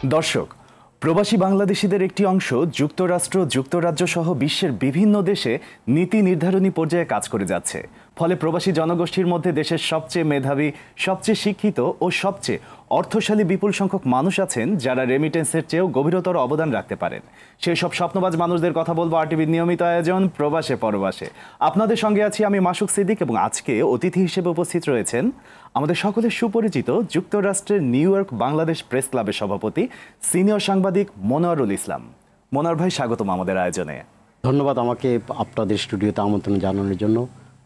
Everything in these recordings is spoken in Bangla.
দর্শক, প্রবাসী বাংলাদেশিদের একটি অংশ যুক্তরাষ্ট্র, যুক্তরাজ্য সহ বিশ্বের বিভিন্ন দেশে নীতি নির্ধারণী পর্যায়ে কাজ করে যাচ্ছে। ফলে প্রবাসী জনগোষ্ঠীর মধ্যে দেশের সবচেয়ে মেধাবী, সবচেয়ে শিক্ষিত ও সবচেয়ে অর্থশালী বিপুল সংখ্যক মানুষ আছেন যারা রেমিটেন্সের চেয়েও গভীরতর অবদান রাখতে পারেন। সেই সব স্বপ্নবাজ মানুষদের কথা বলবো আরটিভির নিয়মিত আয়োজন প্রবাসে পরবাসে। আপনাদের সঙ্গে আছি আমি মাসুক সিদ্দিক এবং আজকে অতিথি হিসেবে উপস্থিত রয়েছেন আমাদের সকলের সুপরিচিত যুক্তরাষ্ট্রের নিউ ইয়র্ক বাংলাদেশ প্রেস ক্লাবের সভাপতি সিনিয়র সাংবাদিক মনোয়ারুল ইসলাম। মনোয়ার ভাই, স্বাগতম আমাদের আয়োজনে। ধন্যবাদ আমাকে আপনাদের স্টুডিওতে আমন্ত্রণ জানানোর জন্য।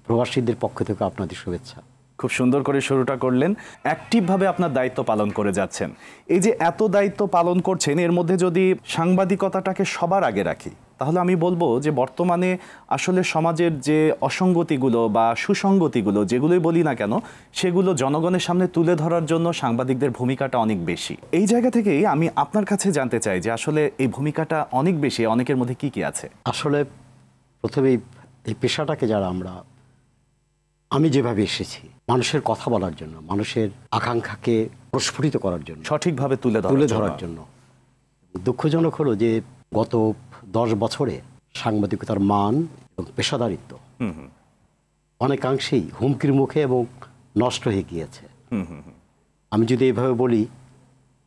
প্রবাসীদের পক্ষ থেকে আপনাদের শুভেচ্ছা। খুব সুন্দর করে শুরুটা করলেন। অ্যাক্টিভভাবে আপনার দায়িত্ব পালন করে যাচ্ছেন। এই যে এত দায়িত্ব পালন করছেন, এর মধ্যে যদি সাংবাদিকতাটাকে সবার আগে রাখি, তাহলে আমি বলবো যে বর্তমানে আসলে সমাজের যে অসঙ্গতিগুলো বা সুসঙ্গতিগুলো যেগুলোই বলি না কেন, সেগুলো জনগণের সামনে তুলে ধরার জন্য সাংবাদিকদের ভূমিকাটা অনেক বেশি। এই জায়গা থেকেই আমি আপনার কাছে জানতে চাই যে আসলে এই ভূমিকাটা অনেক বেশি, অনেকের মধ্যে কি কি আছে? আসলে প্রথমেই এই পেশাটাকে যারা আমি যেভাবে এসেছি মানুষের কথা বলার জন্য, মানুষের আকাঙ্ক্ষাকে প্রস্ফুটিত করার জন্য, সঠিকভাবে তুলে ধরার জন্য। দুঃখজনক হলো যে গত 10 বছরে সাংবাদিকতার মান এবং পেশাদারিত্ব অনেকাংশেই হুমকির মুখে এবং নষ্ট হয়ে গিয়েছে। আমি যদি এইভাবে বলি,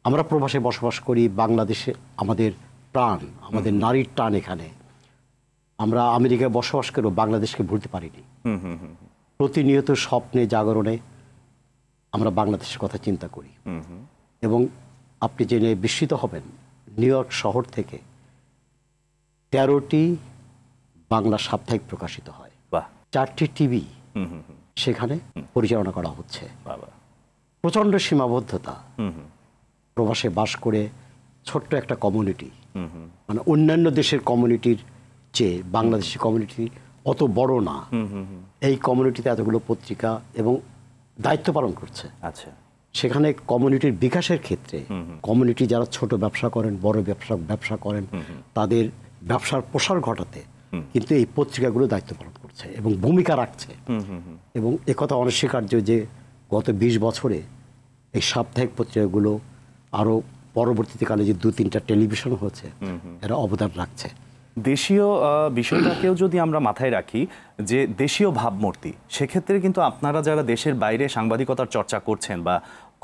আমরা প্রবাসে বসবাস করি, বাংলাদেশে আমাদের প্রাণ, আমাদের নারীর টান এখানে। আমরা আমেরিকায় বসবাস করেও বাংলাদেশকে ভুলতে পারিনি। প্রতিনিয়ত স্বপ্নে জাগরণে আমরা বাংলাদেশের কথা চিন্তা করি। এবং আপনি জেনে বিস্মিত হবেন, নিউ ইয়র্ক শহর থেকে 13টি বাংলা সাপ্তাহিক প্রকাশিত হয়, 4টি টিভি সেখানে পরিচালনা করা হচ্ছে। প্রচণ্ড সীমাবদ্ধতা। প্রবাসে বাস করে ছোট্ট একটা কমিউনিটি, মানে অন্যান্য দেশের কমিউনিটির চেয়ে বাংলাদেশি কমিউনিটি অত বড় না। এই কমিউনিটিতে এতগুলো পত্রিকা এবং দায়িত্ব পালন করছে। আচ্ছা, সেখানে কমিউনিটির বিকাশের ক্ষেত্রে কমিউনিটি যারা ছোট ব্যবসা করেন, বড় ব্যবসা করেন, তাদের ব্যবসার প্রসার ঘটাতে কিন্তু এই পত্রিকাগুলো দায়িত্ব পালন করছে এবং ভূমিকা রাখছে। এবং একথা অনস্বীকার্য যে গত 20 বছরে এই সাপ্তাহিক পত্রিকাগুলো, আরও পরবর্তীকালে যে 2-3টা টেলিভিশন হচ্ছে, এরা অবদান রাখছে। দেশীয় বিষয়টাকেও যদি আমরা মাথায় রাখি, যে দেশীয় ভাবমূর্তি, সেক্ষেত্রে কিন্তু আপনারা যারা দেশের বাইরে সাংবাদিকতার চর্চা করছেন বা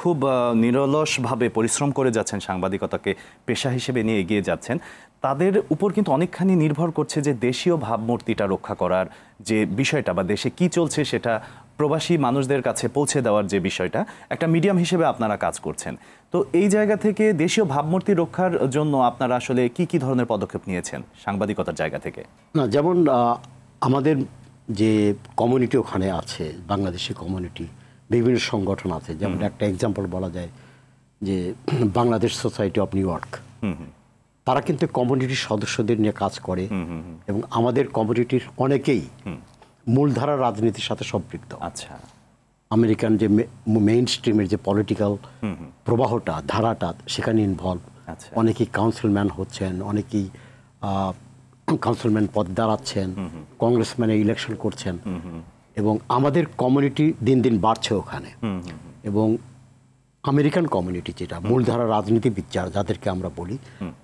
খুব নিরলসভাবে পরিশ্রম করে যাচ্ছেন, সাংবাদিকতাকে পেশা হিসেবে নিয়ে এগিয়ে যাচ্ছেন, তাদের উপর কিন্তু অনেকখানি নির্ভর করছে যে দেশীয় ভাবমূর্তিটা রক্ষা করার যে বিষয়টা বা দেশে কি চলছে সেটা প্রবাসী মানুষদের কাছে পৌঁছে দেওয়ার যে বিষয়টা, একটা মিডিয়াম হিসেবে আপনারা কাজ করছেন। তো এই জায়গা থেকে দেশীয় ভাবমূর্তি রক্ষার জন্য আপনারা আসলে কি কি ধরনের পদক্ষেপ নিয়েছেন সাংবাদিকতার জায়গা থেকে? না, যেমন আমাদের যে কমিউনিটি ওখানে আছে, বাংলাদেশি কমিউনিটি, বিভিন্ন সংগঠন আছে। যেমন একটা এক্সাম্পল বলা যায় যে Bangladesh society of new York, তারা কিন্তু কমিউনিটির সদস্যদের নিয়ে কাজ করে এবং আমাদের কমিউনিটির অনেকেই মূলধারা রাজনীতির সাথে সম্পৃক্ত। আচ্ছা, আমেরিকান যে মেইন স্ট্রিমের যে পলিটিক্যাল প্রবাহটা, ধারাটা সেখানে ইনভলভ। অনেকেই কাউন্সিলম্যান হচ্ছেন, অনেকেই কাউন্সিলম্যান পদ দাঁড়াচ্ছেন, কংগ্রেসম্যানে ইলেকশন করছেন। এবং আমাদের কমিউনিটি দিন দিন বাড়ছে ওখানে। এবং আমেরিকান কমিউনিটি, যেটা মূলধারা রাজনীতিবিদ যাদেরকে আমরা বলি,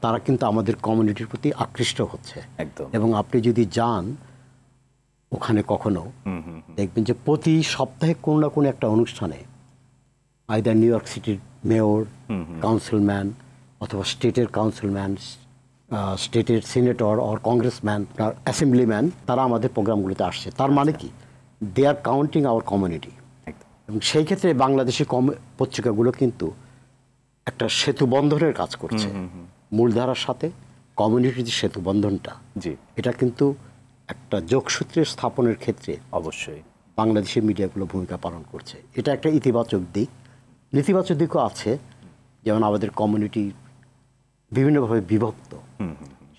তারা কিন্তু আমাদের কমিউনিটির প্রতি আকৃষ্ট হচ্ছে। এবং আপনি যদি যান ওখানে কখনো, দেখবেন যে প্রতি সপ্তাহে কোনো না কোনো একটা অনুষ্ঠানে আইদার নিউ ইয়র্ক সিটির মেয়র, কাউন্সিলম্যান অথবা স্টেটের কাউন্সিলম্যান, স্টেটের সিনেটর অর কংগ্রেসম্যান, অ্যাসেম্বলিম্যান, তারা আমাদের প্রোগ্রামগুলোতে আসছে। তার মানে কি, দে আর কাউন্টিং আওয়ার কমিউনিটি। এবং সেই ক্ষেত্রে বাংলাদেশি পত্রিকাগুলো কিন্তু একটা সেতু বন্ধনের কাজ করছে মূলধারার সাথে। কমিউনিটির যে সেতু বন্ধনটা, এটা কিন্তু একটা যোগসূত্রের স্থাপনের ক্ষেত্রে অবশ্যই বাংলাদেশি মিডিয়াগুলো ভূমিকা পালন করছে। এটা একটা ইতিবাচক দিক। নেতিবাচক দিকও আছে, যেমন আমাদের কমিউনিটি বিভিন্নভাবে বিভক্ত,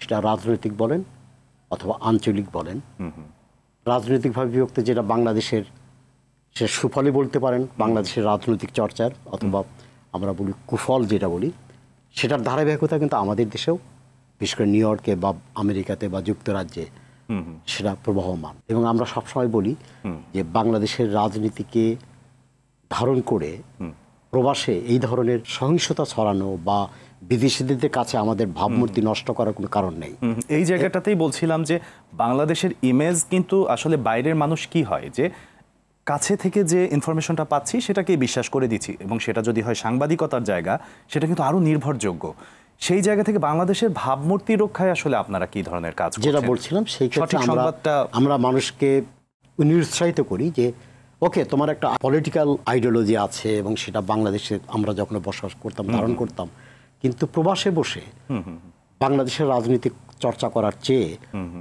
সেটা রাজনৈতিক বলেন অথবা আঞ্চলিক বলেন। রাজনৈতিকভাবে বিভক্ত, যেটা বাংলাদেশের সে সুফলই বলতে পারেন, বাংলাদেশের রাজনৈতিক চর্চার, অথবা আমরা বলি কুফল যেটা বলি, সেটার ধারাবাহিকতা কিন্তু আমাদের দেশেও, বিশেষ করে নিউ ইয়র্কে বা আমেরিকাতে বা যুক্তরাজ্যে সেটা প্রবাহমান। এবং আমরা সবসময় বলি যে বাংলাদেশের রাজনীতিকে ধারণ করে প্রবাসে এই ধরনের সহিংসতা ছড়ানো বা বিদেশিদের কাছে আমাদের ভাবমূর্তি নষ্ট করার কোনো কারণ নেই। এই জায়গাটাতেই বলছিলাম যে বাংলাদেশের ইমেজ কিন্তু আসলে বাইরের মানুষ কি হয় যে কাছে থেকে যে ইনফরমেশনটা পাচ্ছি সেটাকেই বিশ্বাস করে দিচ্ছি, এবং সেটা যদি হয় সাংবাদিকতার জায়গা সেটা কিন্তু আরো নির্ভরযোগ্য। সেই জায়গা থেকে বাংলাদেশের ভাবমূর্তি রক্ষায় আসলে আপনারা কি ধরনের কাজ করছেন? যেটা বলছিলাম সেই ক্ষেত্রে আমরা মানুষকে নিরুৎসাহিত করি যে ওকে, তোমার একটা পলিটিক্যাল আইডিওলজি আছে এবং সেটা বাংলাদেশে আমরা যখন বসবাস করতাম ধারণ করতাম, কিন্তু প্রবাসে বসে বাংলাদেশের রাজনীতি চর্চা করার চেয়ে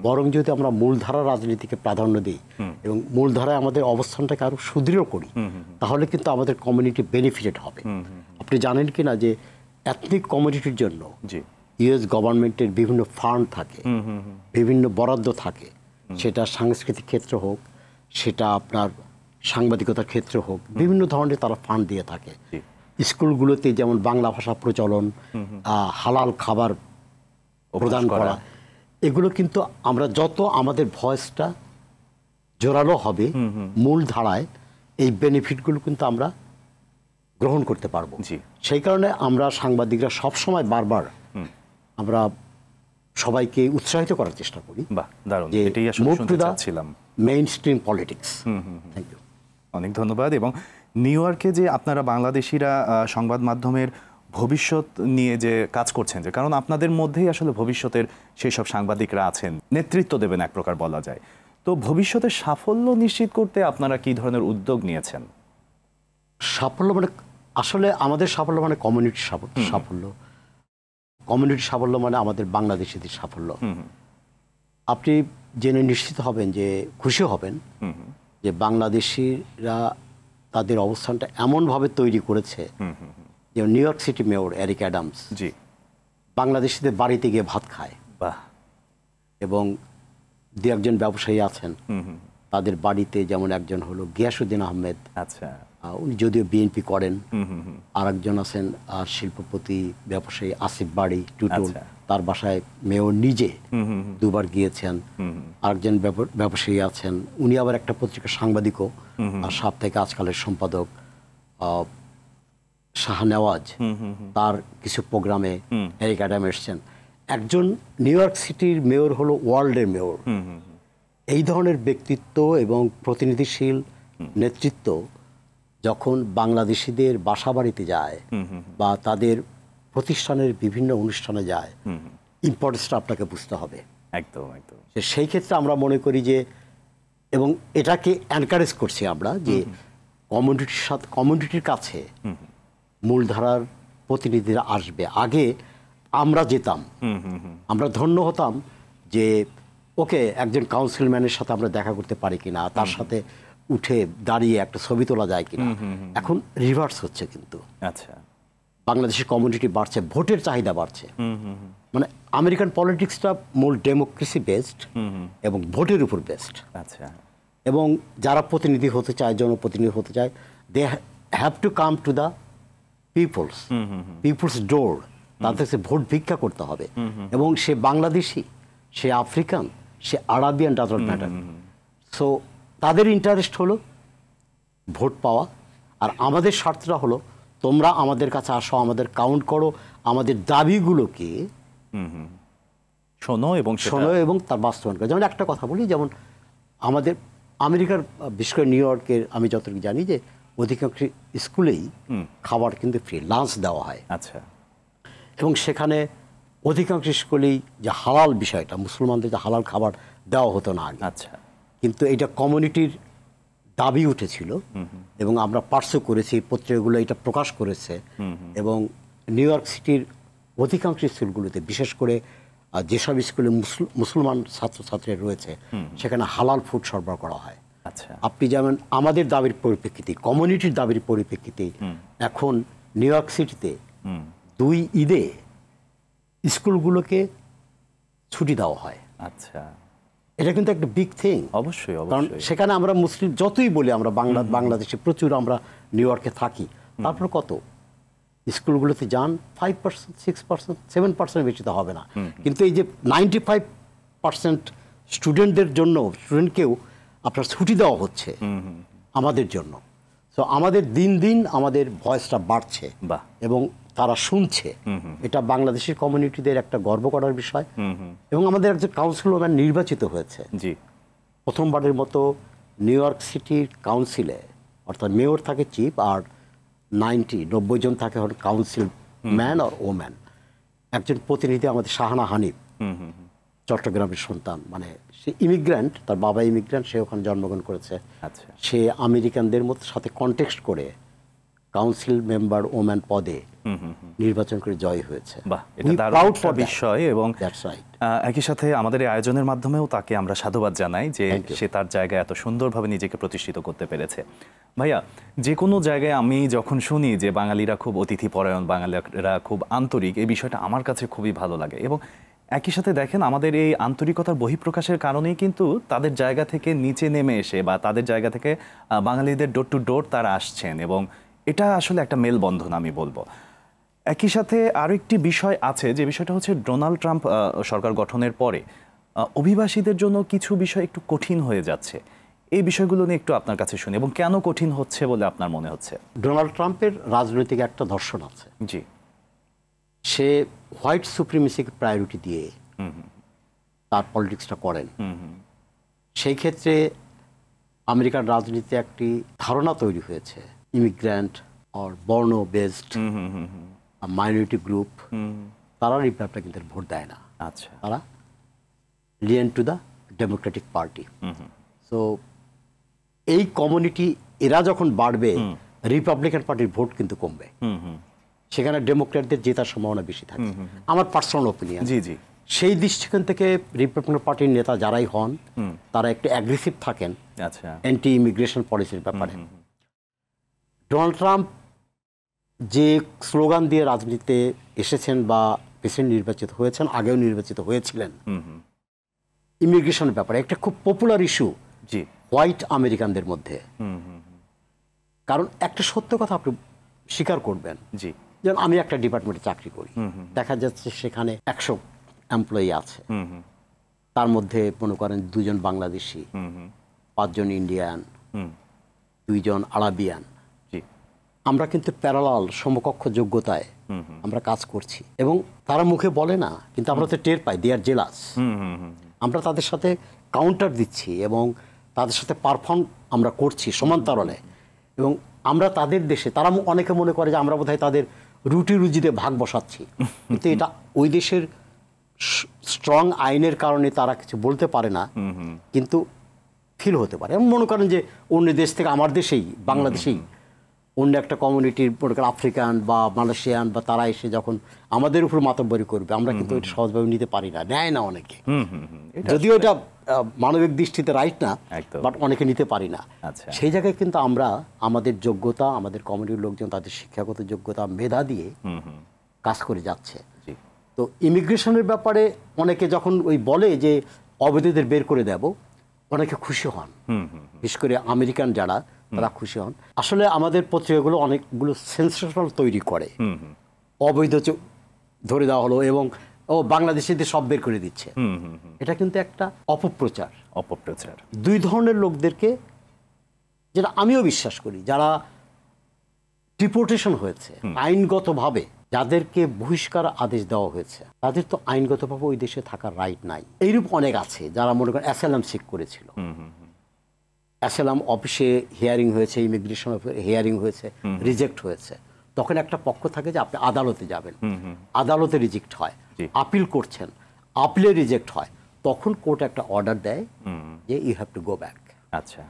বরং যদি আমরা মূলধারা রাজনীতিকে প্রাধান্য দিই এবং মূলধারায় আমাদের অবস্থানটাকে আরো সুদৃঢ় করি, তাহলে কিন্তু আমাদের কমিউনিটি বেনিফিটেড হবে। আপনি জানেন কি না যে এথনিক কমিউনিটির জন্য ইউএস গভর্নমেন্টের বিভিন্ন ফান্ড থাকে, বিভিন্ন বরাদ্দ থাকে, সেটা সাংস্কৃতিক ক্ষেত্র হোক, সেটা আপনার সাংবাদিকতার ক্ষেত্র হোক, বিভিন্ন ধরনের তারা ফান্ড দিয়ে থাকে। স্কুলগুলোতে যেমন বাংলা ভাষা প্রচলন, হালাল খাবার প্রদান করা, এগুলো কিন্তু আমরা যত আমাদের ভয়েসটা জোরালো হবে মূল ধারায়, এই বেনিফিটগুলো কিন্তু আমরা গ্রহণ করতে পারবো। সেই কারণে আমরা সাংবাদিকরা সবসময় বারবার আমরা সবাইকে উৎসাহিত করার চেষ্টা করি যে move to the mainstream politics. Thank you, অনেক ধন্যবাদ। এবং নিউ ইয়র্কে যে আপনারা বাংলাদেশিরা সংবাদ মাধ্যমের ভবিষ্যৎ নিয়ে যে কাজ করছেন, যে কারণ আপনাদের মধ্যেই আসলে ভবিষ্যতের সেই সব সাংবাদিকরা আছেন, নেতৃত্ব দেবেন এক প্রকার বলা যায়, তো ভবিষ্যতের সাফল্য নিশ্চিত করতে আপনারা কি ধরনের উদ্যোগ নিয়েছেন? সাফল্য মানে আসলে আমাদের সাফল্য মানে কমিউনিটি সাফল্য, কমিউনিটি সাফল্য মানে আমাদের বাংলাদেশিদের সাফল্য। আপনি জেনে নিশ্চিত হবেন যে খুশি হবেন যে বাংলাদেশিরা তাদের অবস্থানটা এমনভাবে তৈরি করেছে যে new York city mayor Eric Adams বাংলাদেশিদের বাড়িতে গিয়ে ভাত খায়, এবং দু একজন ব্যবসায়ী আছেন তাদের বাড়িতে, যেমন একজন হলো গিয়াসউদ্দিন আহমেদ, উনি যদিও বিএনপি করেন, আর একজন আছেন শিল্পপতি ব্যবসায়ী আসিফ বাড়ি টুটুল, তার বাসায় মেয়র নিজে দুবার গিয়েছেন। আরেকজন ব্যবসায়ী আছেন, উনি আবার একটা পত্রিকার সাংবাদিকও, আর সাপ্তাহিক আজকালের সম্পাদক শাহনেওয়াজ, তার কিছু প্রোগ্রামে এরিক অ্যাডাম এসছেন। একজন নিউ ইয়র্ক সিটির মেয়র হলো ওয়ার্ল্ডের মেয়র। এই ধরনের ব্যক্তিত্ব এবং প্রতিনিধিশীল নেতৃত্ব যখন বাংলাদেশিদের বাসা বাড়িতে যায় বা তাদের প্রতিষ্ঠানের বিভিন্ন অনুষ্ঠানে যায়, ইম্পর্টেন্সটা আপনাকে বুঝতে হবে। একদম একদম। সেই ক্ষেত্রে আমরা মনে করি যে, এবং এটাকে এনকারেজ করছি আমরা যে কমিউনিটির কাছে মূলধারার প্রতিনিধিরা আসবে। আগে আমরা যেতাম, আমরা ধন্য হতাম যে ওকে একজন কাউন্সিলম্যানের সাথে আমরা দেখা করতে পারি কিনা, তার সাথে উঠে দাঁড়িয়ে একটা ছবি তোলা যায় কিনা। এখন রিভার্স হচ্ছে, কিন্তু আচ্ছা বাংলাদেশের কমিউনিটি বাড়ছে, ভোটের চাহিদা বাড়ছে। মানে আমেরিকান পলিটিক্সটা মূল ডেমোক্রেসি বেসড এবং ভোটের উপর বেসড। আচ্ছা, এবং যারা প্রতিনিধি হতে চায়, জনপ্রতিনিধি হতে চায়, they have to come to the people's door. তাদের কাছে ভোট ভিক্ষা করতে হবে, এবং সে বাংলাদেশি, সে আফ্রিকান, সে আরাবিয়ান, ডাজন্ট ম্যাটার। সো তাদের ইন্টারেস্ট হলো ভোট পাওয়া, আর আমাদের স্বার্থটা হলো তোমরা আমাদের কাছে আসো, আমাদের কাউন্ট করো, আমাদের দাবিগুলোকে শোনো এবং তার বাস্তবায়ন করো। যেমন একটা কথা বলি, যেমন আমাদের আমেরিকার, বিশেষ করে নিউ ইয়র্কের আমি যতটুকু জানি যে অধিকাংশ স্কুলেই খাবার কিন্তু ফ্রি, লাঞ্চ দেওয়া হয়। আচ্ছা, এবং সেখানে অধিকাংশ স্কুলেই যে হালাল বিষয়টা, মুসলমানদের যে হালাল খাবার দেওয়া হতো না আগে। আচ্ছা, কিন্তু এটা কমিউনিটির দাবি উঠেছিল এবং আমরা পার্সু করেছি, পত্রিকাগুলো এটা প্রকাশ করেছে। এবং নিউ ইয়র্ক সিটির অধিকাংশ স্কুলগুলোতে, বিশেষ করে যেসব স্কুলে মুসলমান ছাত্রছাত্রী রয়েছে, সেখানে হালাল ফুড সরবরাহ করা হয়। আচ্ছা, আপনি যেমন আমাদের দাবির পরিপ্রেক্ষিতে, কমিউনিটির দাবির পরিপ্রেক্ষিতে এখন নিউ ইয়র্ক সিটিতে 2 ঈদে স্কুলগুলোকে ছুটি দেওয়া হয়। আচ্ছা, এটা কিন্তু একটা বিগ থিং। অবশ্যই, কারণ সেখানে আমরা মুসলিম যতই বলি, আমরা বাংলাদেশে প্রচুর আমরা নিউ ইয়র্কে থাকি, তারপর কত স্কুলগুলোতে যান 5%, 6%, 7% বেশি তো হবে না। কিন্তু এই যে 95% স্টুডেন্টদের জন্য, স্টুডেন্টকেও আপনার ছুটি দেওয়া হচ্ছে আমাদের জন্য। সো আমাদের দিন দিন আমাদের ভয়েসটা বাড়ছে বাহ। এবং তারা শুনছে। এটা বাংলাদেশের কমিউনিটিদের একটা গর্ব করার বিষয়। এবং আমাদের একজন কাউন্সিলর নির্বাচিত হয়েছে জি। প্রথমবারের মতো নিউ ইয়র্ক সিটির কাউন্সিলে, অর্থাৎ মেয়র থাকে চিফ আর 90 জন থাকে কাউন্সিল ম্যান আর ওম্যান। একজন প্রতিনিধি আমাদের শাহানা হানিফ, চট্টগ্রামের সন্তান, মানে সে ইমিগ্র্যান্ট, তার বাবা ইমিগ্র্যান্ট, সে ওখানে জন্মগ্রহণ করেছে। আচ্ছা। সে আমেরিকানদের মতো সাথে কন্টেক্সট করে কাউন্সিল মেম্বার ওম্যান পদে নির্বাচন করে জয় হয়েছে। বাহ, এটা দারুণ একটা বিষয়। এবং একই সাথে আমাদের এই আয়োজনের মাধ্যমেও তাকে আমরা সাধুবাদ জানাই যে সে তার জায়গায় এত সুন্দরভাবে নিজেকে প্রতিষ্ঠিত করতে পেরেছে। ভাইয়া, যে কোনো জায়গায় আমি যখন শুনি যে বাঙালিরা খুব অতিথিপরায়ণ, বাঙালিরা খুব আন্তরিক, এই বিষয়টা আমার কাছে খুবই ভালো লাগে। এবং একই সাথে দেখেন, আমাদের এই আন্তরিকতার বহিঃপ্রকাশের কারণেই কিন্তু তাদের জায়গা থেকে নিচে নেমে এসে বা তাদের জায়গা থেকে বাঙালিদের ডোর টু ডোর তারা আসছেন, এবং এটা আসলে একটা মেলবন্ধন আমি বলবো। একই সাথে আরও একটি বিষয় আছে, যে বিষয়টা হচ্ছে ডোনাল্ড ট্রাম্প সরকার গঠনের পরে অভিবাসীদের জন্য কিছু বিষয় একটু কঠিন হয়ে যাচ্ছে। এই বিষয়গুলো নিয়ে একটু আপনার কাছে শুনি, এবং কেন কঠিন হচ্ছে বলে আপনার মনে হচ্ছে? ডোনাল্ড ট্রাম্পের রাজনৈতিক একটা দর্শন আছে। জি। সে হোয়াইট সুপ্রিমেসিকে প্রায়োরিটি দিয়ে তার পলিটিক্সটা করেন। সেই ক্ষেত্রে আমেরিকার রাজনীতিতে একটি ধারণা তৈরি হয়েছে, ইমিগ্র্যান্ট আর বর্ণ বেসড মাইনরিটি গ্রুপ, তারা রিপাবলিকানদের ভোট দেয় না। আচ্ছা। তারা Leyen to the Democratic party. So এই কমিউনিটি এরা যখন বাড়বে, রিপাবলিকান পার্টির ভোট কিন্তু কমবে, সেখানে ডেমোক্রেটদের জেতার সম্ভাবনা বেশি থাকে। আমার পার্সোনাল ওপিনিয়ন। জি জি। সেই দৃষ্টিকোণ থেকে রিপাবলিকান পার্টির নেতা যারাই হন, তারা একটু অ্যাগ্রেসিভ থাকেন অ্যান্টি ইমিগ্রেশন পলিসির ব্যাপারে। ডোনাল্ড ট্রাম্প যে স্লোগান দিয়ে রাজনীতিতে এসেছেন বা প্রেসিডেন্ট নির্বাচিত হয়েছেন, আগেও নির্বাচিত হয়েছিলেন, ইমিগ্রেশনের ব্যাপারে একটা খুব পপুলার ইস্যু হোয়াইট আমেরিকানদের মধ্যে। কারণ একটা সত্য কথা আপনি স্বীকার করবেন, যেমন আমি একটা ডিপার্টমেন্টে চাকরি করি, দেখা যাচ্ছে সেখানে 100 এমপ্লয়ি আছে, তার মধ্যে মনে করেন 2 জন বাংলাদেশি, 5 জন ইন্ডিয়ান, 2 জন আরাবিয়ান। আমরা কিন্তু প্যারালাল সমকক্ষ যোগ্যতায় আমরা কাজ করছি, এবং তারা মুখে বলে না, কিন্তু আমরা তো টের পাই, দে আর জেলাস। আমরা তাদের সাথে কাউন্টার দিচ্ছি এবং তাদের সাথে পারফর্ম আমরা করছি সমান্তরালে, এবং আমরা তাদের দেশে, তারা অনেকে মনে করে যে আমরা বোধহয় তাদের রুটি রুজিতে ভাগ বসাচ্ছি, কিন্তু এটা ওই দেশের স্ট্রং আইনের কারণে তারা কিছু বলতে পারে না, কিন্তু ফিল হতে পারে। এবং মনে করেন যে অন্য দেশ থেকে আমার দেশেই, বাংলাদেশেই অন্য একটা কমিউনিটির, মনে করেন আফ্রিকান বা মালয়েশিয়ান, বা তারা এসে যখন আমাদের উপর মাতব্বরি করবে, আমরা কিন্তু এটা সহজভাবে নিতে পারি না, নেয় না অনেকে, যদিও এটা মানবিক দৃষ্টিতে রাইট না, বাট অনেকে নিতে পারি না। সেই জায়গায় কিন্তু আমরা আমাদের যোগ্যতা, আমাদের কমিউনিটির লোকজন তাদের শিক্ষাগত যোগ্যতা, মেধা দিয়ে কাজ করে যাচ্ছে। তো ইমিগ্রেশনের ব্যাপারে অনেকে যখন ওই বলে যে অবৈধদের বের করে দেব, অনেকে খুশি হন, বিশেষ করে আমেরিকান যারা, তারা খুশি হন। আসলে আমাদের পত্রিকাগুলো অনেকগুলো সেন্সেশনাল তৈরি করে, অবৈধ ধরে দেওয়া হলো এবং বাংলাদেশিদের সব বের করে দিচ্ছে। এটা কিন্তু একটা অপপ্রচার। 2 ধরনের লোকদেরকে, যেটা আমিও বিশ্বাস করি, যারা ডিপোর্টেশন হয়েছে আইনগতভাবে, যাদেরকে বহিষ্কার আদেশ দেওয়া হয়েছে, তাদের তো আইনগতভাবে ওই দেশে থাকার রাইট নাই। এইরূপ অনেক আছে যারা মনে করেন অ্যাসাইলাম সিক করেছিল, অ্যাসাইলাম অফিসে হিয়ারিং হয়েছে, ইমিগ্রেশন হিয়ারিং হয়েছে, রিজেক্ট হয়েছে, তখন একটা পক্ষ থাকে যে আপনি আদালতে যাবেন, আদালতে রিজেক্ট হয়, আপিল করছেন, আপিলে রিজেক্ট হয়, তখন কোর্ট একটা অর্ডার দেয় যে you have to go back. আচ্ছা।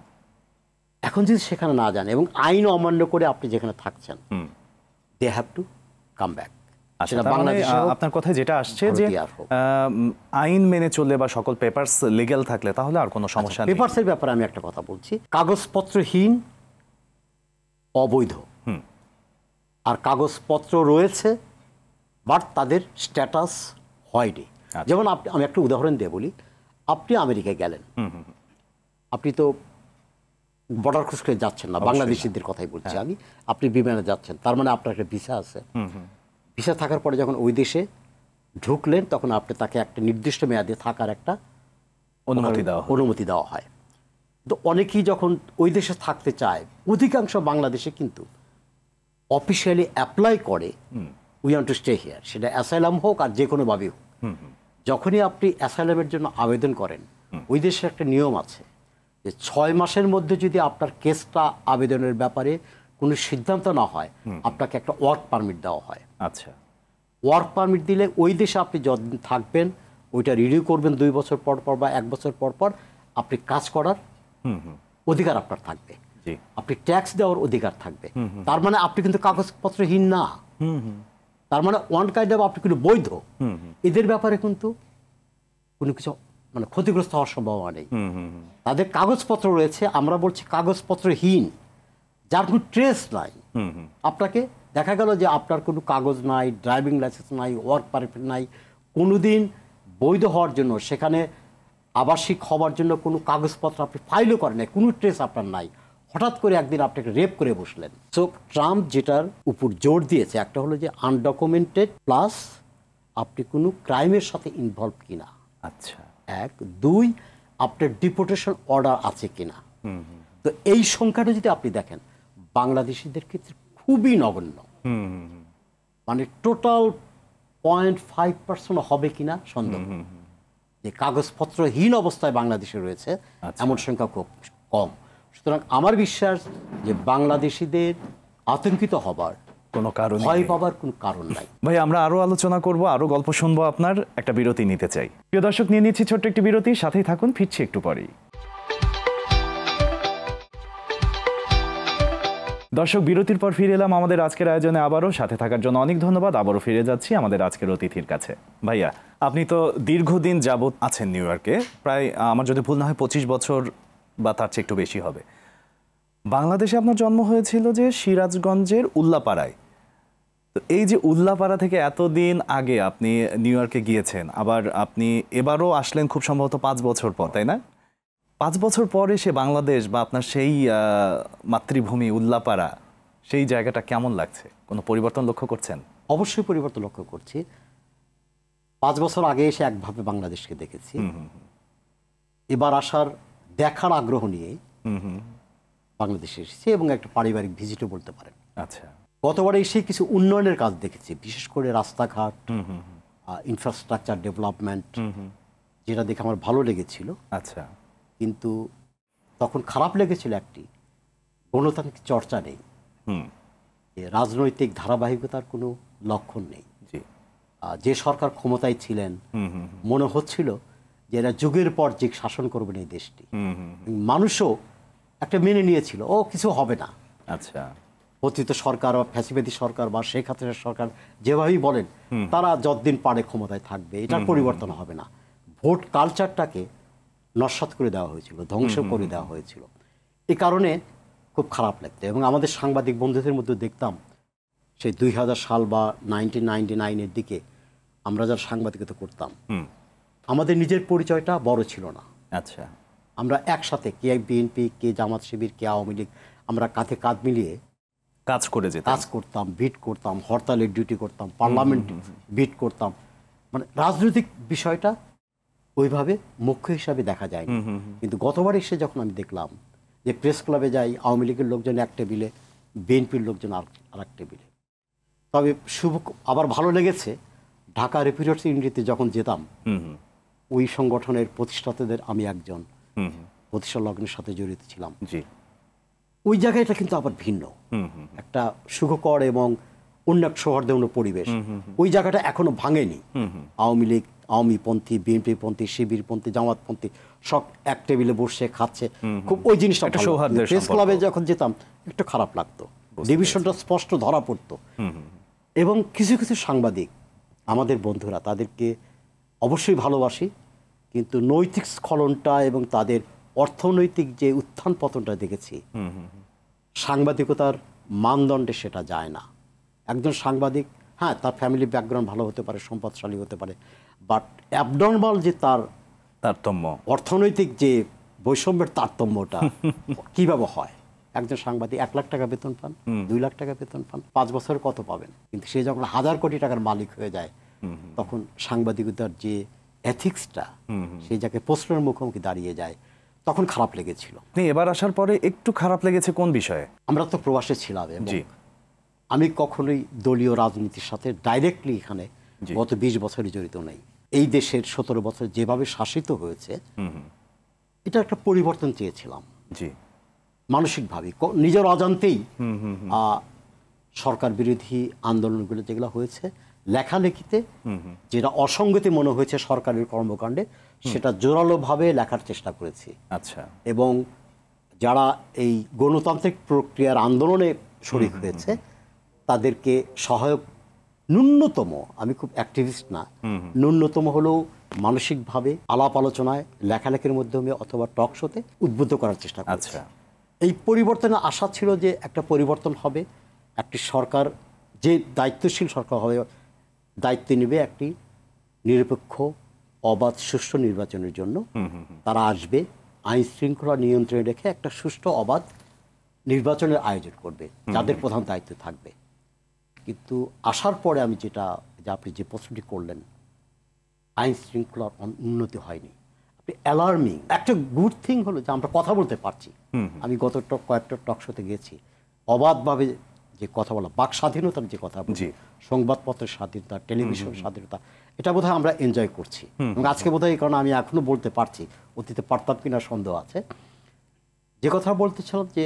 এখন যদি সেখানে না যান এবং আইন অমান্য করে আপনি যেখানে থাকছেন, they have to come back. আপনার কথায় যেটা আসছে যে আইন মেনে চললে বা সকল পেপারস লিগ্যাল থাকলে তাহলে আর কোনো সমস্যা নেই। পেপারসের ব্যাপারে আমি একটা কথা বলছি, কাগজপত্রহীন অবৈধ, আর কাগজপত্র রয়েছে বাট তাদের স্ট্যাটাস হয়নি। যেমন আমি একটা উদাহরণ দিয়ে বলি, আপনি আমেরিকায় গেলেন, আপনি তো বর্ডার ক্রস করে যাচ্ছেন না, বাংলাদেশিদের কথাই বলছি আমি, আপনি বিমানে যাচ্ছেন, তার মানে আপনার একটা ভিসা আছে। ভিসা থাকার পরে যখন ওই দেশে ঢুকলেন, তখন আপনি তাকে একটা নির্দিষ্ট মেয়াদে থাকার একটা অনুমতি দেওয়া হয়। তো অনেকেই যখন ওই দেশে থাকতে চায়, অধিকাংশ বাংলাদেশে কিন্তু অফিসিয়ালি অ্যাপ্লাই করে we want to stay here, সেটা অ্যাসাইলাম হোক আর যে কোনোভাবে হোক। যখনই আপনি অ্যাসাইলামের জন্য আবেদন করেন, ওই দেশের একটা নিয়ম আছে যে 6 মাসের মধ্যে যদি আপনার কেসটা আবেদনের ব্যাপারে কোনো সিদ্ধান্ত না হয়, আপনাকে একটা ওয়ার্ক পারমিট দেওয়া হয়। আচ্ছা, ওয়ার্ক পারমিট দিলে ওই দেশে আপনি যতদিন থাকবেন ওইটা রিনিউ করবেন 2 বছর পর পর বা 1 বছর পর পর, আপনি কাজ করার অধিকার আপনার থাকবে, আপনি ট্যাক্স দেওয়ার অধিকার থাকবে। তার মানে আপনি কিন্তু কাগজপত্রহীন না, তার মানে ওয়ান কাইন্ড অফ আপনি কিন্তু বৈধ। এদের ব্যাপারে কিন্তু কোনো কিছু মানে ক্ষতিগ্রস্ত হওয়ার সম্ভাবনা নেই। তাদের কাগজপত্র রয়েছে, আমরা বলছি কাগজপত্রহীন, যার কোনো ট্রেস নাই। আপনাকে দেখা গেল যে আপনার কোনো কাগজ নাই, ড্রাইভিং লাইসেন্স নাই, ওয়ার্ক পারমিট নাই, কোনোদিন বৈধ হওয়ার জন্য সেখানে আবাসিক হওয়ার জন্য কোনো কাগজপত্র আপনি ফাইলও করেন নাই, কোনো ট্রেস আপনার নাই, হঠাৎ করে একদিন আপনাকে রেপ করে বসলেন। সো ট্রাম্প যেটার উপর জোর দিয়েছে একটা হলো যে আনডকুমেন্টেড প্লাস আপনি কোনো ক্রাইমের সাথে ইনভলভ কিনা। আচ্ছা, 1, 2 আপনার ডিপোর্টেশন অর্ডার আছে কিনা। তো এই সংখ্যাটা যদি আপনি দেখেন বাংলাদেশিদের ক্ষেত্রে খুবই নগণ্য, মানে টোটাল 0.5% হবে কিনা সন্দেহ, যে কাগজপত্রহীন অবস্থায় বাংলাদেশে রয়েছে এমন সংখ্যা খুব কম। সুতরাং আমার বিশ্বাস যে বাংলাদেশিদের আতঙ্কিত হবার কোনো কারণ, ভয় পাবার কোনো কারণ নাই। ভাই আমরা আরো আলোচনা করব, আরো গল্প শুনবো আপনার, একটা বিরতি নিতে চাই। প্রিয় দর্শক, নিয়ে নিচ্ছি ছোট্ট একটি বিরতি, সাথেই থাকুন, ফিরছি একটু পরেই। দর্শক, বিরতির পর ফিরে এলাম আমাদের আজকের আয়োজনে। আবারও সাথে থাকার জন্য অনেক ধন্যবাদ। আবারও ফিরে যাচ্ছি আমাদের আজকের অতিথির কাছে। ভাইয়া, আপনি তো দীর্ঘদিন যাবত আছেন নিউ ইয়র্কে, প্রায় আমার যদি ভুল না হয় 25 বছর বা তার চেয়ে একটু বেশি হবে। বাংলাদেশে আপনার জন্ম হয়েছিল যে সিরাজগঞ্জের উল্লাপাড়ায়। তো এই যে উল্লাপাড়া থেকে এতদিন আগে আপনি নিউ ইয়র্কে গিয়েছেন, আবার আপনি এবারও আসলেন খুব সম্ভবত 5 বছর পর, তাই না? 5 বছর পর এসে বাংলাদেশ বা আপনার সেই মাতৃভূমি উল্লাপাড়া, সেই জায়গাটা কেমন লাগছে? কোনো পরিবর্তন লক্ষ্য করছেন? অবশ্যই পরিবর্তন লক্ষ্য করছি। 5 বছর আগে এসে একভাবে বাংলাদেশকে দেখেছি, এবার আসার দেখার আগ্রহ নিয়ে বাংলাদেশে এসেছি এবং একটা পারিবারিক ভিজিটও বলতে পারেন। আচ্ছা, গতবারে এসে কিছু উন্নয়নের কাজ দেখেছি, বিশেষ করে রাস্তাঘাট, ইনফ্রাস্ট্রাকচার ডেভেলপমেন্ট, যেটা দেখে আমার ভালো লেগেছিল। আচ্ছা, কিন্তু তখন খারাপ লেগেছিল একটি, গণতান্ত্রিক চর্চা নেই, রাজনৈতিক ধারাবাহিকতার কোনো লক্ষণ নেই। যে সরকার ক্ষমতায় ছিলেন মনে হচ্ছিল যে এরা যুগের পর যুগ শাসন করবেন এই দেশটি, মানুষও একটা মেনে নিয়েছিল ও কিছু হবে না। আচ্ছা, পতিত সরকার বা ফ্যাসিবাদী সরকার বা শেখ হাসিনার সরকার যেভাবেই বলেন, তারা যতদিন পারে ক্ষমতায় থাকবে, এটার পরিবর্তন হবে না। ভোট কালচারটাকে নস্যাৎ করে দেওয়া হয়েছিল, ধ্বংস করে দেওয়া হয়েছিল। এ কারণে খুব খারাপ লাগতো। এবং আমাদের সাংবাদিক বন্ধুদের মধ্যে দেখতাম সেই 2000 সাল বা 1999-এর দিকে আমরা যারা সাংবাদিকতা করতাম, আমাদের নিজের পরিচয়টা বড় ছিল না। আচ্ছা, আমরা একসাথে কে বিএনপি, কে জামাত শিবির, কে আওয়ামী লীগ, আমরা কাঁধে কাঁধ মিলিয়ে কাজ করতাম, বিট করতাম, হরতালের ডিউটি করতাম, পার্লামেন্ট বিট করতাম। মানে রাজনৈতিক বিষয়টা ওইভাবে মুখ্য হিসাবে দেখা যায়নি। কিন্তু গতবার এসে যখন আমি দেখলাম যে প্রেস ক্লাবে যাই, আওয়ামী লীগের লোকজন এক টেবিলে, বিএনপির লোকজন আর এক টেবিলে। তবে আবার ভালো লেগেছে, ঢাকা রিপোর্টার্স ইউনিটিতে যখন যেতাম, ওই সংগঠনের প্রতিষ্ঠাতাদের আমি একজন, প্রতিষ্ঠা লগ্নের সাথে জড়িত ছিলাম। ওই জায়গাটা কিন্তু আবার ভিন্ন, একটা সুখকর এবং অন্য এক সৌহার্দ্যপূর্ণ পরিবেশ। ওই জায়গাটা এখনো ভাঙেনি। আওয়ামী লীগ, আওয়ামীপন্থী, বিএনপিপন্থী, শিবিরপন্থী, জামাতপন্থী সব এক টেবিলে বসে খাচ্ছে, খুব ওই জিনিসটা। প্রেস ক্লাবে যখন যেতাম একটু খারাপ লাগতো, ডিভিশনটা স্পষ্ট ধরা পড়তো। এবং কিছু কিছু সাংবাদিক আমাদের বন্ধুরা, তাদেরকে অবশ্যই ভালোবাসি, কিন্তু নৈতিক স্খলনটা এবং তাদের অর্থনৈতিক যে উত্থান পতনটা দেখেছি, সাংবাদিকতার মানদণ্ডে সেটা যায় না। একজন সাংবাদিক, হ্যাঁ তার ফ্যামিলি ব্যাকগ্রাউন্ড ভালো হতে পারে, সম্পদশালী হতে পারে, বাট অ্যাবনর্মাল যে তার তারতম্য, অর্থনৈতিক যে বৈষম্যের তারতম্যটা কিভাবে হয়। একজন সাংবাদিক 1 লাখ টাকা বেতন পান, 2 লাখ টাকা বেতন পান, 5 বছরে কত পাবেন? কিন্তু সে যখন 1000 কোটি টাকার মালিক হয়ে যায়, তখন সাংবাদিকতার যে এথিক্সটা সেই জায়গায় প্রশ্নের মুখোমুখি দাঁড়িয়ে যায়। তখন খারাপ লেগেছিল। আপনি এবার আসার পরে একটু খারাপ লেগেছে কোন বিষয়ে? আমরা তো প্রবাসে ছিলাম এবং জি আমি কখনোই দলীয় রাজনীতির সাথে ডাইরেক্টলি এখানে জি। গত 20 বছরে জড়িত নেই। এই দেশের 17 বছর যেভাবে শাসিত হয়েছে এটা একটা পরিবর্তন চেয়েছিলাম জি মানসিকভাবে, নিজের অজান্তেই সরকার বিরোধী আন্দোলনগুলো যেগুলো হয়েছে, লেখালেখিতে যেটা অসঙ্গতি মনে হয়েছে সরকারের কর্মকাণ্ডে, সেটা জোরালোভাবে লেখার চেষ্টা করেছি। আচ্ছা। এবং যারা এই গণতান্ত্রিক প্রক্রিয়ার আন্দোলনে শরিক হয়েছে তাদেরকে সহায়ক ন্যূনতম, আমি খুব অ্যাক্টিভিস্ট না, ন্যূনতম হলেও মানসিকভাবে আলাপ আলোচনায়, লেখালেখির মাধ্যমে অথবা টক শোতে উদ্বুদ্ধ করার চেষ্টা করছি। আচ্ছা। এই পরিবর্তনের আশা ছিল যে একটা পরিবর্তন হবে, একটি সরকার যে দায়িত্বশীল সরকার হবে, দায়িত্ব নেবে একটি নিরপেক্ষ অবাধ সুষ্ঠু নির্বাচনের জন্য। তারা আসবে, আইন শৃঙ্খলা নিয়ন্ত্রণে রেখে একটা সুষ্ঠু অবাধ নির্বাচনের আয়োজন করবে, যাদের প্রধান দায়িত্ব থাকবে। কিন্তু আসার পরে আমি যেটা, যে আপনি যে প্রশ্নটি করলেন, আইন শৃঙ্খলার উন্নতি হয়নি। আপনি অ্যালার্মিং একটা গুড থিং হলো যে আমরা কথা বলতে পারছি। আমি গত কয়েকটা টক শোতে গেছি, অবাধভাবে যে কথা বলা, বাক স্বাধীনতার যে কথা বলছি, সংবাদপত্রের স্বাধীনতা, টেলিভিশন স্বাধীনতা, এটা বোধহয় আমরা এনজয় করছি। এবং আজকে বোধহয় এই কারণে আমি এখনো বলতে পারছি, অতীতে পারতাম কিনা সন্দেহ আছে। যে কথা বলতেছিলাম যে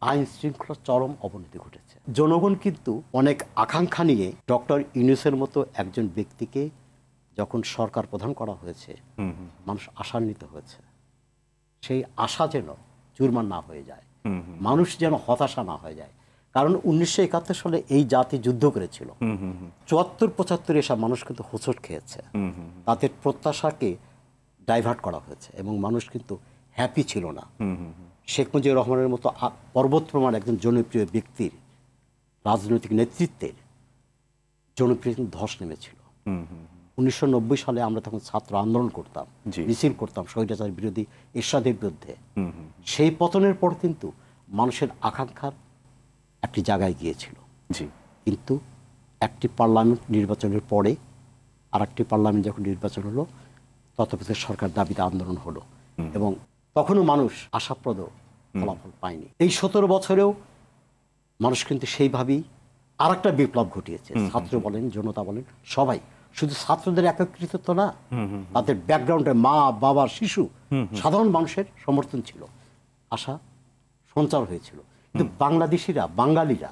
আইন শৃঙ্খলার চরম অবনতি ঘটেছে। জনগণ কিন্তু অনেক আকাঙ্ক্ষা নিয়ে ডক্টর ইউনূসের মতো একজন ব্যক্তিকে যখন সরকার প্রধান করা হয়েছে, মানুষ আশান্বিত হয়েছে। সেই আশা যেন চুরমার না হয়ে যায়, মানুষ যেন হতাশা না হয়ে যায়। কারণ 1971 সালে এই জাতি যুদ্ধ করেছিল, 74-75 এসব মানুষ কিন্তু হোঁচট খেয়েছে, তাদের প্রত্যাশাকে ডাইভার্ট করা হয়েছে এবং মানুষ কিন্তু হ্যাপি ছিল না। শেখ মুজিবুর রহমানের মতো পর্বত প্রমাণ একজন জনপ্রিয় ব্যক্তির রাজনৈতিক নেতৃত্বের জনপ্রিয় ধস নেমেছিল। 1990 সালে আমরা তখন ছাত্র আন্দোলন করতাম, মিছিল করতাম স্বৈরাচার বিরোধী এরশাদের বিরুদ্ধে। সেই পতনের পর কিন্তু মানুষের আকাঙ্ক্ষার একটি জায়গায় গিয়েছিল। কিন্তু একটি পার্লামেন্ট নির্বাচনের পরে আর একটি পার্লামেন্ট যখন নির্বাচন হলো, তত্ত্বাবধায়ক সরকার দাবিতে আন্দোলন হলো এবং তখনও মানুষ আশাপ্রদ ফলাফল পায়নি। এই 17 বছরেও মানুষ কিন্তু সেইভাবেই আর একটা বিপ্লব ঘটিয়েছে। ছাত্র বলেন, জনতা বলেন, সবাই, শুধু ছাত্রদের একত্রিত না, তাদের ব্যাকগ্রাউন্ডে মা বাবা শিশু সাধারণ মানুষের সমর্থন ছিল, আশা সঞ্চার হয়েছিল। কিন্তু বাংলাদেশিরা, বাঙালিরা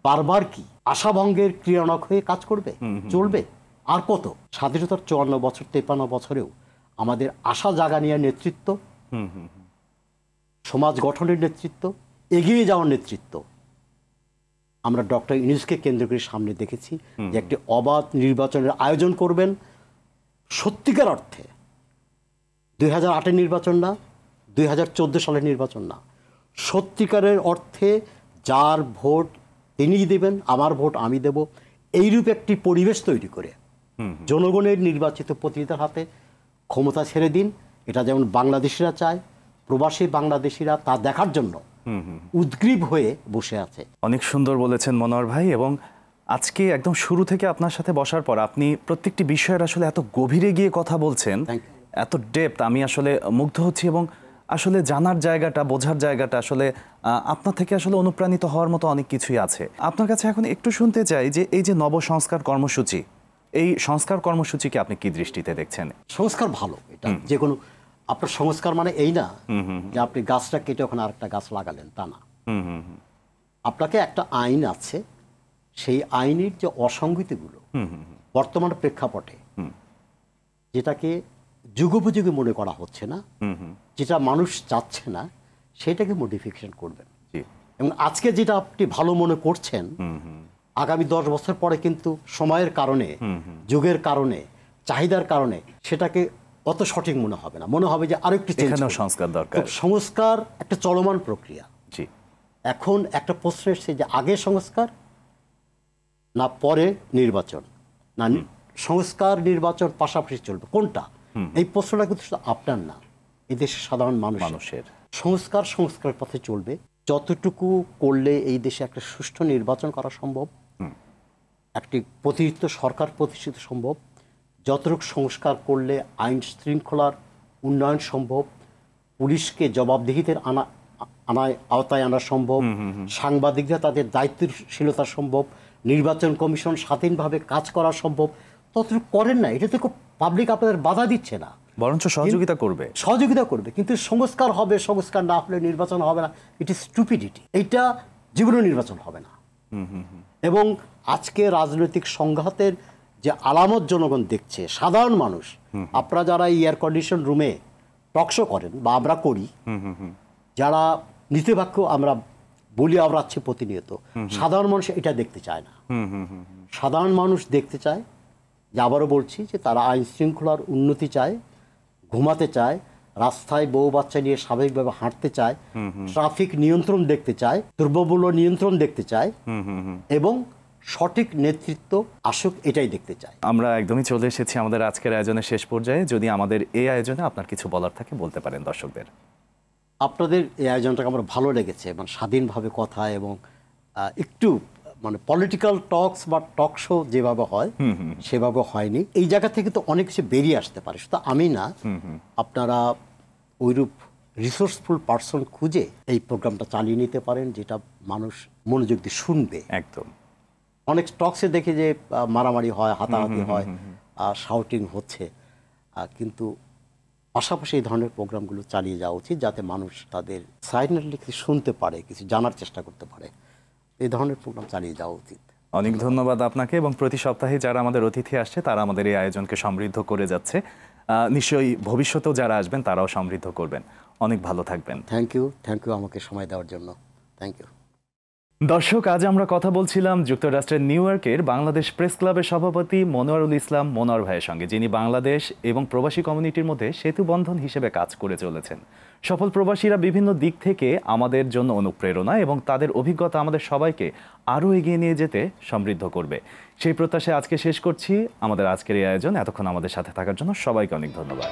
বারবার কি আশাভঙ্গের ক্রিয়ানক হয়ে কাজ করবে, চলবে? আর কত? স্বাধীনতার 54 বছর 53 বছরেও আমাদের আশা জাগানিয়া নেতৃত্ব, সমাজ গঠনের নেতৃত্ব, এগিয়ে যাওয়ার নেতৃত্ব আমরা ডক্টর ইউনূসকে কেন্দ্র করে সামনে দেখেছি যে একটি অবাধ নির্বাচনের আয়োজন করবেন। সত্যিকার অর্থে 2008-এর নির্বাচন না, 2014 সালের নির্বাচন না, সত্যিকারের অর্থে যার ভোট তিনিই দেবেন, আমার ভোট আমি দেব, এইরূপ একটি পরিবেশ তৈরি করে জনগণের নির্বাচিত প্রতিনিধিদের হাতে ক্ষমতা ছেড়ে দিন। এটা যেমন বাংলাদেশিরা চায়, প্রবাসী বাংলাদেশিরা তা দেখার জন্য উদ্গ্রীব হয়ে বসে আছে। অনেক সুন্দর বলেছেন মনোয়ার ভাই। এবং আজকে একদম শুরু থেকে আপনার সাথে বসার পর আপনি প্রত্যেকটি বিষয়ের আসলে এত গভীরে গিয়ে কথা বলছেন, এত ডেপথ, আমি আসলে মুগ্ধ হচ্ছি। এবং আসলে জানার জায়গাটা, বোঝার জায়গাটা আসলে আপনার থেকে আসলে অনুপ্রাণিত হওয়ার মতো অনেক কিছুই আছে। আপনার কাছে এখন একটু শুনতে চাই যে এই যে নব সংস্কার কর্মসূচি, এই সংস্কার কর্মসূচিকে আপনি কি দৃষ্টিতে দেখছেন? সংস্কার ভালো, এটা যে কোনো, আপনার সংস্কার মানে এই না যে আপনি গাছটা কেটে ওখানে আরেকটা গাছ লাগালেন, তা না। আপনাকে একটা আইন আছে, সেই আইনের যে অসঙ্গতিগুলো বর্তমান প্রেক্ষাপটে, যেটাকে যুগোপযোগী মনে করা হচ্ছে না, যেটা মানুষ চাচ্ছে না, সেটাকে মডিফিকেশন করবেন। এবং আজকে যেটা আপনি ভালো মনে করছেন, আগামী 10 বছর পরে কিন্তু সময়ের কারণে, যুগের কারণে, চাহিদার কারণে সেটাকে অত সঠিক মনে হবে না, মনে হবে যে আরেকটু সংস্কার দরকার। সংস্কার একটা চলমান প্রক্রিয়া। এখন একটা প্রশ্ন এসছে যে আগে সংস্কার না পরে নির্বাচন, না সংস্কার নির্বাচন পাশাপাশি চলবে, কোনটা? এই প্রশ্নটা কিন্তু আপনার না, এই দেশের সাধারণ মানুষের। সংস্কারের পথে চলবে। যতটুকু করলে এই দেশে একটা সুষ্ঠু নির্বাচন করা সম্ভব, একটি প্রতিষ্ঠিত সরকার প্রতিষ্ঠিত সম্ভব, যতটুকু সংস্কার করলে আইন শৃঙ্খলার উন্নয়ন সম্ভব, পুলিশকে জবাবদিহিতার আওতায় আনা সম্ভব, সাংবাদিকরা তাদের দায়িত্বশীলতা সম্ভব, নির্বাচন কমিশন স্বাধীনভাবে কাজ করা সম্ভব, ততটুকু করেন না। এটা তো পাবলিক আপনাদের বাধা দিচ্ছে না, বরঞ্চ সহযোগিতা করবে। কিন্তু সংস্কার হবে, সংস্কার না হলে নির্বাচন হবে না। It is stupidity. এইটা জীবনেও নির্বাচন হবে না। এবং আজকে রাজনৈতিক সংঘাতের যে আলামত জনগণ দেখছে, সাধারণ মানুষ, আপনারা যারা এয়ার কন্ডিশন রুমে টকশো করেন বা আমরা করি, যারা নীতিবাক্য আমরা বলি আওড়াচ্ছি প্রতিনিয়ত, সাধারণ মানুষ এটা দেখতে চায় না। সাধারণ মানুষ দেখতে চায়, যে আবারও বলছি, যে তারা আইন শৃঙ্খলার উন্নতি চায়, ঘুমাতে চায়, রাস্তায় বউ বাচ্চা নিয়ে স্বাভাবিকভাবে হাঁটতে চায়, ট্রাফিক নিয়ন্ত্রণ দেখতে চায়, দ্রব্যমূল্য নিয়ন্ত্রণ দেখতে চায়, এবং সঠিক নেতৃত্ব আসুক, এটাই দেখতে চায়। আমরা একদমই চলে এসেছি আমাদের আজকের আয়োজনের শেষ পর্যায়ে। যদি আমাদের এই আয়োজনে আপনার কিছু বলার থাকে বলতে পারেন দর্শকদের। আপনাদের এই আয়োজনটাকে আমার ভালো লেগেছে, মানে স্বাধীনভাবে কথা এবং একটু মানে পলিটিক্যাল টকস বা টক শো যেভাবে হয় সেভাবে হয়নি। এই জায়গা থেকে তো অনেক কিছু বেরিয়ে আসতে পারে, শুধু আমি না, আপনারা ওইরূপ রিসোর্সফুল পার্সন খুঁজে এই প্রোগ্রামটা চালিয়ে নিতে পারেন, যেটা মানুষ মনোযোগ দিয়ে শুনবে। একদম। অনেক টকসে দেখে যে মারামারি হয়, হাতাহাতি হয়, শাউটিং হচ্ছে, কিন্তু পাশাপাশি এই ধরনের প্রোগ্রামগুলো চালিয়ে যাওয়া উচিত, যাতে মানুষ তাদের সাইলেন্টলি কিছু শুনতে পারে, কিছু জানার চেষ্টা করতে পারে। এই ধরনের প্রোগ্রাম চালিয়ে যাওয়া উচিত। অনেক ধন্যবাদ আপনাকে। এবং প্রতি সপ্তাহে যারা আমাদের অতিথি আসছে তারা আমাদের এই আয়োজনকে সমৃদ্ধ করে যাচ্ছে। নিশ্চয়ই ভবিষ্যতেও যারা আসবেন তারাও সমৃদ্ধ করবেন। অনেক ভালো থাকবেন। থ্যাংক ইউ আমাকে সময় দেওয়ার জন্য। Thank you. দর্শক, আজ আমরা কথা বলছিলাম যুক্তরাষ্ট্রের নিউ ইয়র্কের বাংলাদেশ প্রেস ক্লাবের সভাপতি মনোয়ারুল ইসলাম মনোয়ার ভাইয়ের সঙ্গে, যিনি বাংলাদেশ এবং প্রবাসী কমিউনিটির মধ্যে সেতু বন্ধন হিসেবে কাজ করে চলেছেন। সফল প্রবাসীরা বিভিন্ন দিক থেকে আমাদের জন্য অনুপ্রেরণা, এবং তাদের অভিজ্ঞতা আমাদের সবাইকে আরও এগিয়ে নিয়ে যেতে সমৃদ্ধ করবে। সেই প্রত্যাশায় আজকে শেষ করছি আমাদের আজকের এই আয়োজন। এতক্ষণ আমাদের সাথে থাকার জন্য সবাইকে অনেক ধন্যবাদ।